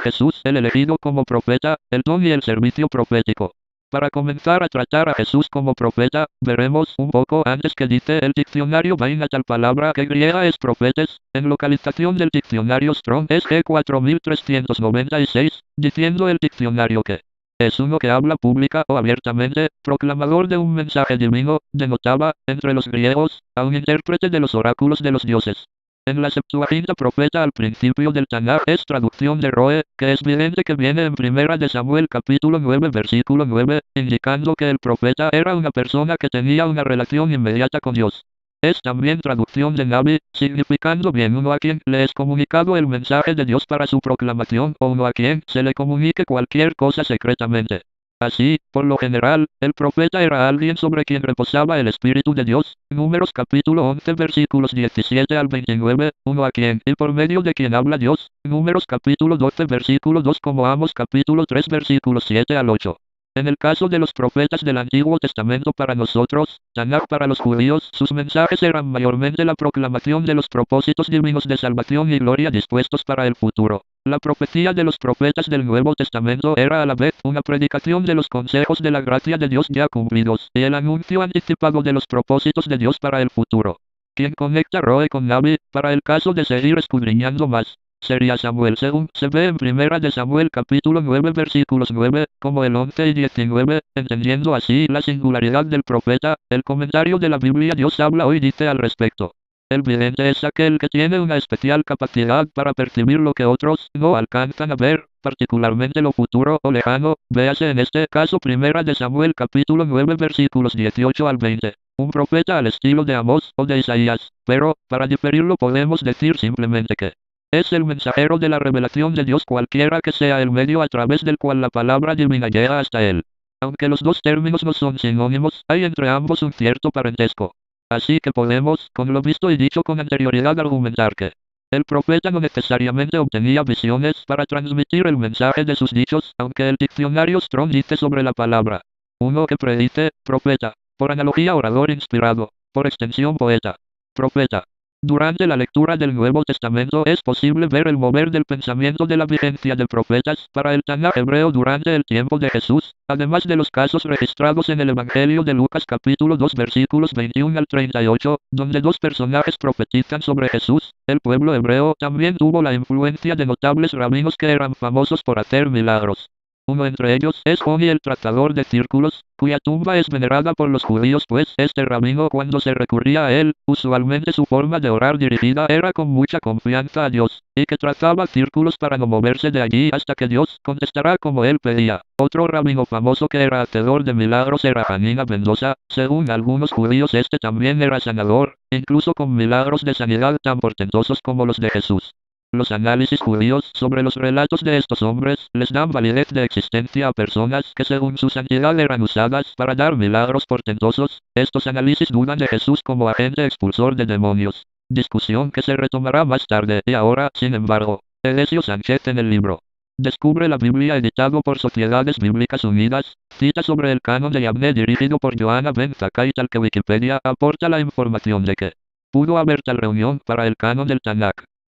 Jesús, el elegido como profeta, el don y el servicio profético. Para comenzar a tratar a Jesús como profeta, veremos un poco antes que dice el diccionario Vaina tal palabra que griega es profetes, en localización del diccionario Strong es G4396, diciendo el diccionario que es uno que habla pública o abiertamente, proclamador de un mensaje divino, denotaba, entre los griegos, a un intérprete de los oráculos de los dioses. En la Septuaginta profeta al principio del Tanaj es traducción de Roe, que es vidente que viene en Primera de Samuel capítulo 9 versículo 9, indicando que el profeta era una persona que tenía una relación inmediata con Dios. Es también traducción de Nabi, significando bien uno a quien le es comunicado el mensaje de Dios para su proclamación o uno a quien se le comunique cualquier cosa secretamente. Así, por lo general, el profeta era alguien sobre quien reposaba el Espíritu de Dios, Números capítulo 11 versículos 17 al 29, uno a quien y por medio de quien habla Dios, Números capítulo 12 versículo 2 como Amos capítulo 3 versículos 7 al 8. En el caso de los profetas del Antiguo Testamento para nosotros, Tanaj para los judíos, sus mensajes eran mayormente la proclamación de los propósitos divinos de salvación y gloria dispuestos para el futuro. La profecía de los profetas del Nuevo Testamento era a la vez una predicación de los consejos de la gracia de Dios ya cumplidos y el anuncio anticipado de los propósitos de Dios para el futuro. Quien conecta Roe con Nabi, para el caso de seguir escudriñando más, sería Samuel según se ve en Primera de Samuel capítulo 9 versículos 9, como el 11 y 19, entendiendo así la singularidad del profeta, el comentario de la Biblia Dios habla hoy dice al respecto. El vidente es aquel que tiene una especial capacidad para percibir lo que otros no alcanzan a ver, particularmente lo futuro o lejano, véase en este caso Primera de Samuel capítulo 9 versículos 18 al 20. Un profeta al estilo de Amós o de Isaías, pero, para diferirlo podemos decir simplemente que es el mensajero de la revelación de Dios cualquiera que sea el medio a través del cual la palabra divina llega hasta él. Aunque los dos términos no son sinónimos, hay entre ambos un cierto parentesco. Así que podemos, con lo visto y dicho con anterioridad, argumentar que el profeta no necesariamente obtenía visiones para transmitir el mensaje de sus dichos, aunque el diccionario Strong dice sobre la palabra uno que predice, profeta, por analogía orador inspirado, por extensión poeta, profeta. Durante la lectura del Nuevo Testamento es posible ver el mover del pensamiento de la vigencia de profetas para el Tanaj hebreo durante el tiempo de Jesús, además de los casos registrados en el Evangelio de Lucas capítulo 2 versículos 21 al 38, donde dos personajes profetizan sobre Jesús. El pueblo hebreo también tuvo la influencia de notables rabinos que eran famosos por hacer milagros. Uno entre ellos es Joni el trazador de círculos, cuya tumba es venerada por los judíos pues este rabino cuando se recurría a él, usualmente su forma de orar dirigida era con mucha confianza a Dios, y que trazaba círculos para no moverse de allí hasta que Dios contestará como él pedía. Otro rabino famoso que era hacedor de milagros era Hanina ben Dosa, según algunos judíos este también era sanador, incluso con milagros de sanidad tan portentosos como los de Jesús. Los análisis judíos sobre los relatos de estos hombres les dan validez de existencia a personas que según su santidad eran usadas para dar milagros portentosos. Estos análisis dudan de Jesús como agente expulsor de demonios. Discusión que se retomará más tarde y ahora, sin embargo, Edesio Sánchez en el libro Descubre la Biblia editado por Sociedades Bíblicas Unidas, cita sobre el canon de Yavne dirigido por Johanna Ben Zakkai tal que Wikipedia aporta la información de que pudo haber tal reunión para el canon del Tanaj.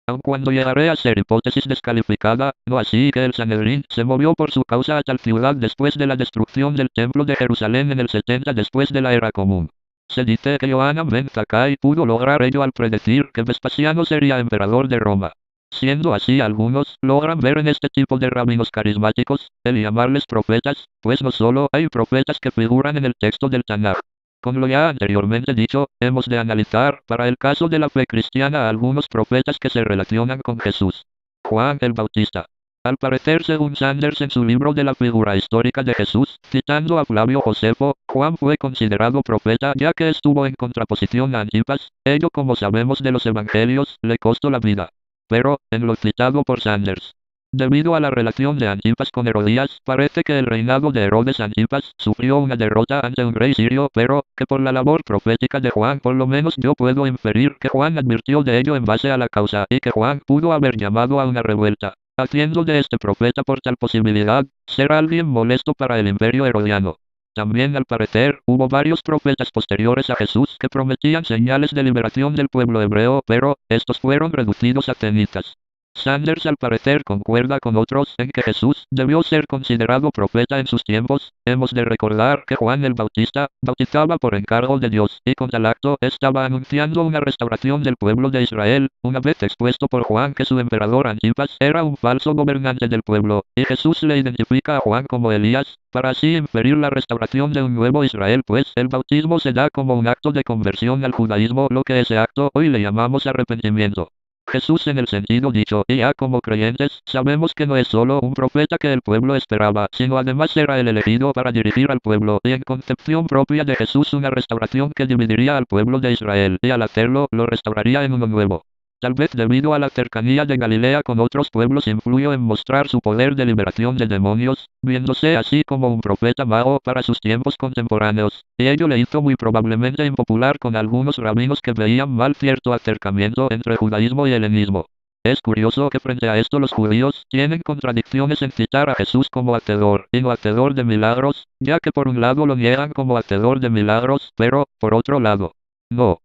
Aun cuando llegaré a ser hipótesis descalificada, no así que el Sanedrín se movió por su causa a tal ciudad después de la destrucción del templo de Jerusalén en el 70 después de la era común. Se dice que Johanna Ben Zakkai pudo lograr ello al predecir que Vespasiano sería emperador de Roma. Siendo así algunos logran ver en este tipo de rabinos carismáticos, el llamarles profetas, pues no solo hay profetas que figuran en el texto del Tanaj. Con lo ya anteriormente dicho, hemos de analizar, para el caso de la fe cristiana, a algunos profetas que se relacionan con Jesús. Juan el Bautista. Al parecer, según Sanders en su libro de la figura histórica de Jesús, citando a Flavio Josefo, Juan fue considerado profeta ya que estuvo en contraposición a Antipas, ello como sabemos de los evangelios, le costó la vida. Pero, en lo citado por Sanders, debido a la relación de Antipas con Herodías, parece que el reinado de Herodes Antipas sufrió una derrota ante un rey sirio, pero que por la labor profética de Juan por lo menos yo puedo inferir que Juan advirtió de ello en base a la causa y que Juan pudo haber llamado a una revuelta, haciendo de este profeta por tal posibilidad, ser alguien molesto para el imperio herodiano. También al parecer, hubo varios profetas posteriores a Jesús que prometían señales de liberación del pueblo hebreo, pero estos fueron reducidos a cenitas. Sanders al parecer concuerda con otros en que Jesús debió ser considerado profeta en sus tiempos. Hemos de recordar que Juan el Bautista bautizaba por encargo de Dios y con tal acto estaba anunciando una restauración del pueblo de Israel, una vez expuesto por Juan que su emperador Antipas era un falso gobernante del pueblo, y Jesús le identifica a Juan como Elías, para así inferir la restauración de un nuevo Israel, pues el bautismo se da como un acto de conversión al judaísmo, lo que ese acto hoy le llamamos arrepentimiento. Jesús en el sentido dicho, y ya como creyentes, sabemos que no es solo un profeta que el pueblo esperaba, sino además era el elegido para dirigir al pueblo, y en concepción propia de Jesús una restauración que dividiría al pueblo de Israel, y al hacerlo, lo restauraría en uno nuevo. Tal vez debido a la cercanía de Galilea con otros pueblos influyó en mostrar su poder de liberación de demonios, viéndose así como un profeta mago para sus tiempos contemporáneos, y ello le hizo muy probablemente impopular con algunos rabinos que veían mal cierto acercamiento entre judaísmo y helenismo. Es curioso que frente a esto los judíos tienen contradicciones en citar a Jesús como hacedor y no hacedor de milagros, ya que por un lado lo niegan como hacedor de milagros, pero, por otro lado, no.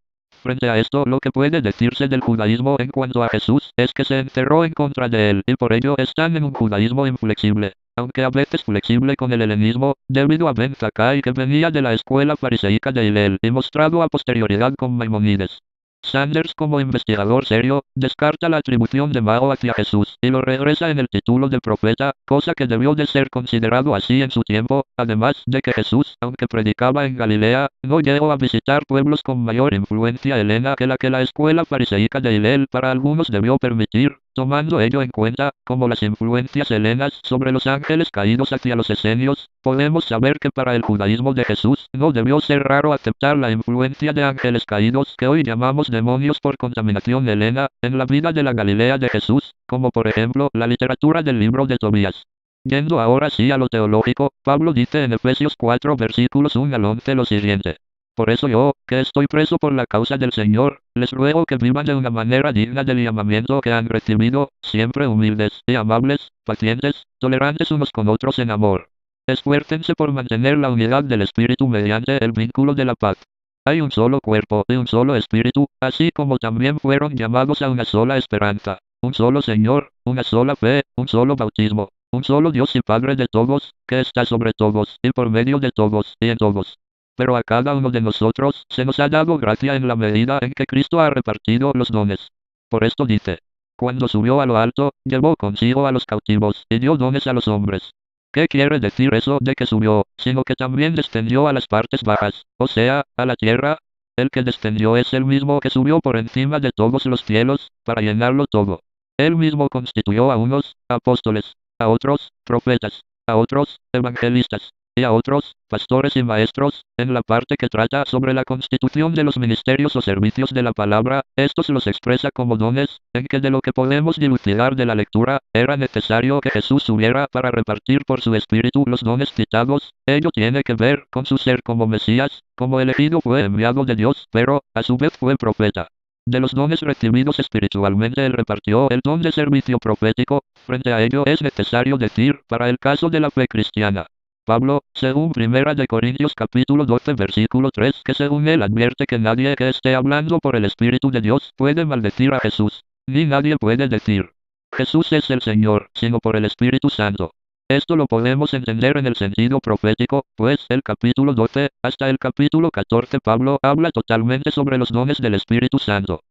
Frente a esto, lo que puede decirse del judaísmo en cuanto a Jesús es que se encerró en contra de él y por ello están en un judaísmo inflexible, aunque a veces flexible con el helenismo, debido a Ben Zakkai que venía de la escuela fariseica de Hillel y mostrado a posterioridad con Maimónides. Sanders, como investigador serio, descarta la atribución de mago hacia Jesús y lo regresa en el título de profeta, cosa que debió de ser considerado así en su tiempo, además de que Jesús, aunque predicaba en Galilea, no llegó a visitar pueblos con mayor influencia helena que la escuela fariseica de Hillel para algunos debió permitir, tomando ello en cuenta, como las influencias helenas sobre los ángeles caídos hacia los esenios, podemos saber que para el judaísmo de Jesús no debió ser raro aceptar la influencia de ángeles caídos que hoy llamamos demonios por contaminación helena, en la vida de la Galilea de Jesús, como por ejemplo la literatura del libro de Tobías. Yendo ahora sí a lo teológico, Pablo dice en Efesios 4 versículos 1 al 11 lo siguiente. Por eso yo, que estoy preso por la causa del Señor, les ruego que vivan de una manera digna del llamamiento que han recibido, siempre humildes y amables, pacientes, tolerantes unos con otros en amor. Esfuércense por mantener la unidad del Espíritu mediante el vínculo de la paz. Hay un solo cuerpo y un solo Espíritu, así como también fueron llamados a una sola esperanza, un solo Señor, una sola fe, un solo bautismo, un solo Dios y Padre de todos, que está sobre todos, y por medio de todos, y en todos. Pero a cada uno de nosotros se nos ha dado gracia en la medida en que Cristo ha repartido los dones. Por esto dice, cuando subió a lo alto, llevó consigo a los cautivos y dio dones a los hombres. ¿Qué quiere decir eso de que subió, sino que también descendió a las partes bajas, o sea, a la tierra? El que descendió es el mismo que subió por encima de todos los cielos, para llenarlo todo. Él mismo constituyó a unos, apóstoles, a otros, profetas, a otros, evangelistas, y a otros, pastores y maestros, en la parte que trata sobre la constitución de los ministerios o servicios de la palabra, estos los expresa como dones, en que de lo que podemos dilucidar de la lectura, era necesario que Jesús subiera para repartir por su espíritu los dones citados, ello tiene que ver con su ser como Mesías, como elegido fue enviado de Dios, pero, a su vez fue profeta. De los dones recibidos espiritualmente él repartió el don de servicio profético, frente a ello es necesario decir, para el caso de la fe cristiana. Pablo, según 1 de Corintios capítulo 12 versículo 3, que según él advierte que nadie que esté hablando por el Espíritu de Dios puede maldecir a Jesús, ni nadie puede decir, Jesús es el Señor, sino por el Espíritu Santo. Esto lo podemos entender en el sentido profético, pues el capítulo 12, hasta el capítulo 14 Pablo habla totalmente sobre los dones del Espíritu Santo.